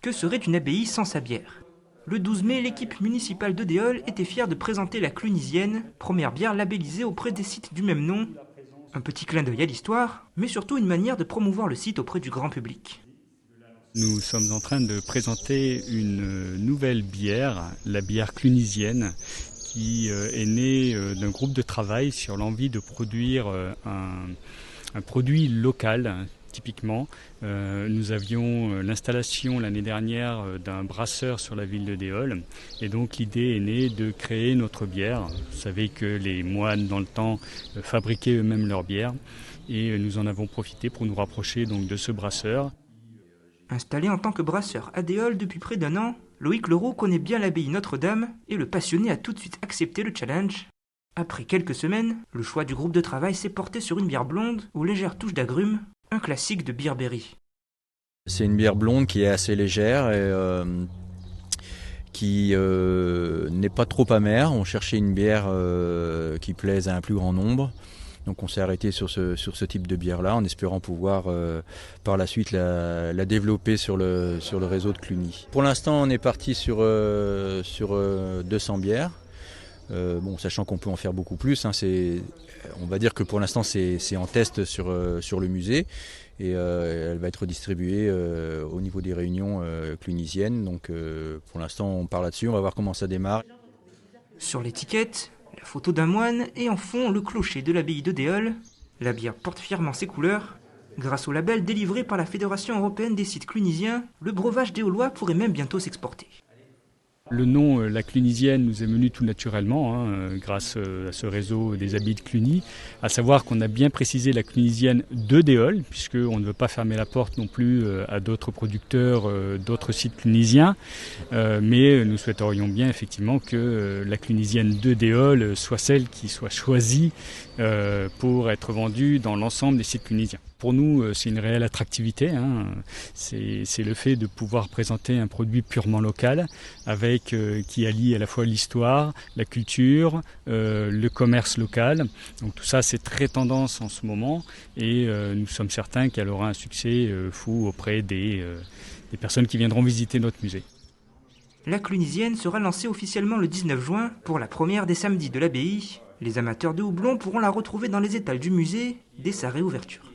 Que serait une abbaye sans sa bière? Le 12 mai, l'équipe municipale de Déol était fière de présenter la Clunisienne, première bière labellisée auprès des sites du même nom. Un petit clin d'œil à l'histoire, mais surtout une manière de promouvoir le site auprès du grand public. Nous sommes en train de présenter une nouvelle bière, la bière clunisienne, qui est née d'un groupe de travail sur l'envie de produire un produit local. Typiquement, nous avions l'installation l'année dernière d'un brasseur sur la ville de Déol, et donc l'idée est née de créer notre bière. Vous savez que les moines dans le temps fabriquaient eux-mêmes leur bière, et nous en avons profité pour nous rapprocher donc de ce brasseur. Installé en tant que brasseur à Déol depuis près d'un an, Loïc Leroux connaît bien l'abbaye Notre-Dame et le passionné a tout de suite accepté le challenge. Après quelques semaines, le choix du groupe de travail s'est porté sur une bière blonde aux légères touches d'agrumes, un classique de Beerberry. C'est une bière blonde qui est assez légère et qui n'est pas trop amère. On cherchait une bière qui plaise à un plus grand nombre. Donc on s'est arrêté sur ce type de bière-là en espérant pouvoir par la suite la développer sur le réseau de Cluny. Pour l'instant on est parti sur 200 bières. Sachant qu'on peut en faire beaucoup plus, hein, on va dire que pour l'instant c'est en test sur le musée et elle va être distribuée au niveau des réunions clunisiennes. Donc pour l'instant on part là-dessus, on va voir comment ça démarre. Sur l'étiquette, la photo d'un moine et en fond le clocher de l'abbaye de Déol. La bière porte fièrement ses couleurs. Grâce au label délivré par la Fédération européenne des sites clunisiens, le breuvage déolois pourrait même bientôt s'exporter. Le nom La Clunisienne nous est venu tout naturellement grâce à ce réseau des abbayes de Cluny, à savoir qu'on a bien précisé la Clunisienne de Déol, puisqu'on ne veut pas fermer la porte non plus à d'autres producteurs, d'autres sites clunisiens, mais nous souhaiterions bien effectivement que la Clunisienne de Déol soit celle qui soit choisie pour être vendue dans l'ensemble des sites clunisiens. Pour nous, c'est une réelle attractivité. C'est le fait de pouvoir présenter un produit purement local, avec qui allie à la fois l'histoire, la culture, le commerce local. Donc tout ça, c'est très tendance en ce moment, et nous sommes certains qu'elle aura un succès fou auprès des personnes qui viendront visiter notre musée. La Clunisienne sera lancée officiellement le 19 juin pour la première des samedis de l'abbaye. Les amateurs de houblon pourront la retrouver dans les étals du musée dès sa réouverture.